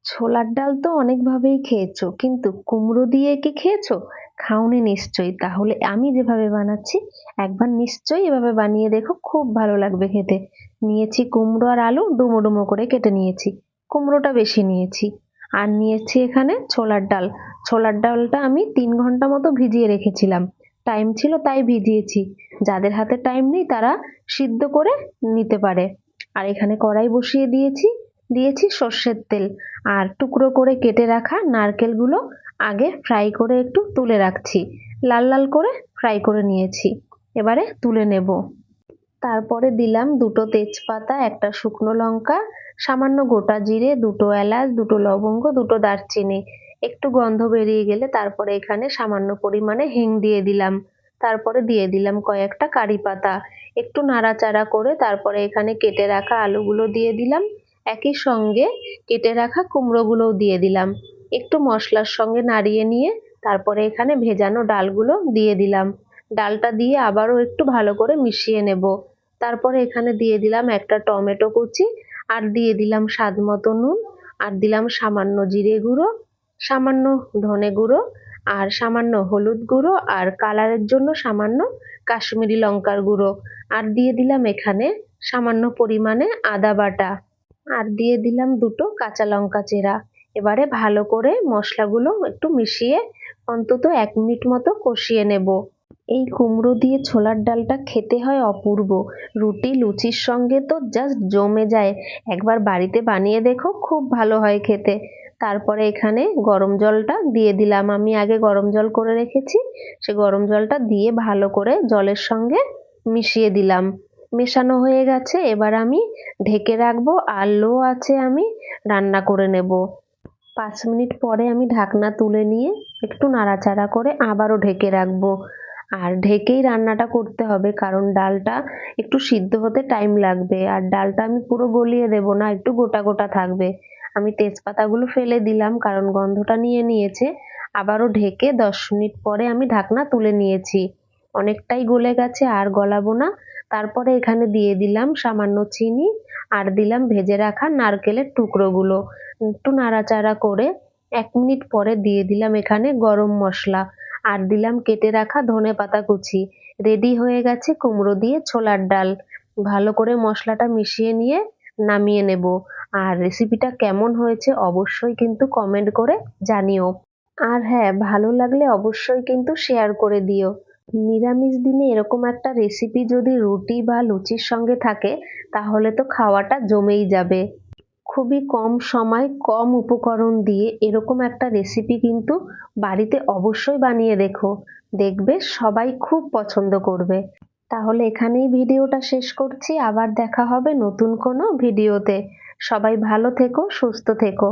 ছোলার ডাল তো অনেকভাবেই খেয়েছো, কিন্তু কুমড়ো দিয়ে কি খেয়েছো? খাওনি নিশ্চয়ই। তাহলে আমি যেভাবে বানাচ্ছি একবার নিশ্চয়ই এভাবে বানিয়ে দেখো, খুব ভালো লাগবে খেতে। নিয়েছি কুমড়ো আর আলু, ডুমো ডুমো করে কেটে নিয়েছি। কুমড়োটা বেশি নিয়েছি। আর নিয়েছি এখানে ছোলার ডাল। ছোলার ডালটা আমি ৩ ঘন্টা মতো ভিজিয়ে রেখেছিলাম। টাইম ছিল তাই ভিজিয়েছি। যাদের হাতে টাইম নেই তারা সিদ্ধ করে নিতে পারে। আর এখানে কড়াই বসিয়ে দিয়েছি। দিয়েছি সর্ষের তেল। আর টুকরো করে কেটে রাখা নারকেলগুলো আগে ফ্রাই করে একটু তুলে রাখছি। লাল লাল করে ফ্রাই করে নিয়েছি। এবারে তুলে নেব। তারপরে দিলাম ২টো তেজপাতা, ১টা শুকনো লঙ্কা, সামান্য গোটা জিরে, ২টো এলাচ, ২টো লবঙ্গ, ২টো দারচিনি। একটু গন্ধ বেরিয়ে গেলে তারপরে এখানে সামান্য পরিমাণে হিং দিয়ে দিলাম। তারপরে দিয়ে দিলাম কয়েকটা কারি পাতা। একটু নাড়াচাড়া করে তারপরে এখানে কেটে রাখা আলুগুলো দিয়ে দিলাম। একই সঙ্গে কেটে রাখা কুমড়োগুলোও দিয়ে দিলাম। একটু মশলার সঙ্গে নাড়িয়ে নিয়ে তারপরে এখানে ভেজানো ডালগুলো দিয়ে দিলাম। ডালটা দিয়ে আবারও একটু ভালো করে মিশিয়ে নেব। তারপরে এখানে দিয়ে দিলাম একটা টমেটো কুচি, আর দিয়ে দিলাম স্বাদ মতো নুন, আর দিলাম সামান্য জিরে গুঁড়ো, সামান্য ধনে গুঁড়ো, আর সামান্য হলুদ গুঁড়ো, আর কালারের জন্য সামান্য কাশ্মীরি লঙ্কার গুঁড়ো। আর দিয়ে দিলাম এখানে সামান্য পরিমাণে আদা বাটা। আর দিয়ে দিলাম ২টো কাঁচা লঙ্কা চেরা। এবারে ভালো করে মশলাগুলো একটু মিশিয়ে অন্তত ১ মিনিট মতো কষিয়ে নেব। এই কুমড়ো দিয়ে ছোলার ডালটা খেতে হয় অপূর্ব। রুটি লুচির সঙ্গে তো জাস্ট জমে যায়। একবার বাড়িতে বানিয়ে দেখো, খুব ভালো হয় খেতে। তারপরে এখানে গরম জলটা দিয়ে দিলাম। আমি আগে গরম জল করে রেখেছি। সে গরম জলটা দিয়ে ভালো করে জলের সঙ্গে মিশিয়ে দিলাম। মেশানো হয়ে গেছে। এবার আমি ঢেকে রাখবো। আর লো আছে আমি রান্না করে নেব। ৫ মিনিট পরে আমি ঢাকনা তুলে নিয়ে একটু নাড়াচাড়া করে আবারও ঢেকে রাখবো। আর ঢেকেই রান্নাটা করতে হবে, কারণ ডালটা একটু সিদ্ধ হতে টাইম লাগবে। আর ডালটা আমি পুরো গলিয়ে দেব না, একটু গোটা গোটা থাকবে। আমি তেজপাতাগুলো ফেলে দিলাম কারণ গন্ধটা নিয়ে নিয়েছে। আবারও ঢেকে ১০ মিনিট পরে আমি ঢাকনা তুলে নিয়েছি। অনেকটাই গলে গেছে, আর গলাবো না। তারপরে এখানে দিয়ে দিলাম সামান্য চিনি, আর দিলাম ভেজে রাখা নারকেলের টুকরোগুলো। একটু নাড়াচাড়া করে ১ মিনিট পরে দিয়ে দিলাম এখানে গরম মশলা, আর দিলাম কেটে রাখা ধনেপাতা কুচি। রেডি হয়ে গেছে কুমড়ো দিয়ে ছোলার ডাল। ভালো করে মশলাটা মিশিয়ে নিয়ে নামিয়ে নেব। আর রেসিপিটা কেমন হয়েছে অবশ্যই কিন্তু কমেন্ট করে জানিও। আর হ্যাঁ, ভালো লাগলে অবশ্যই কিন্তু শেয়ার করে দিও। নিরামিষ দিনে এরকম একটা রেসিপি যদি রুটি বা লুচির সঙ্গে থাকে তাহলে তো খাওয়াটা জমেই যাবে। খুবই কম সময় কম উপকরণ দিয়ে এরকম একটা রেসিপি কিন্তু বাড়িতে অবশ্যই বানিয়ে দেখো। দেখবে সবাই খুব পছন্দ করবে। তাহলে এখানেই ভিডিওটা শেষ করছি। আবার দেখা হবে নতুন কোনো ভিডিওতে। সবাই ভালো থেকো, সুস্থ থেকো।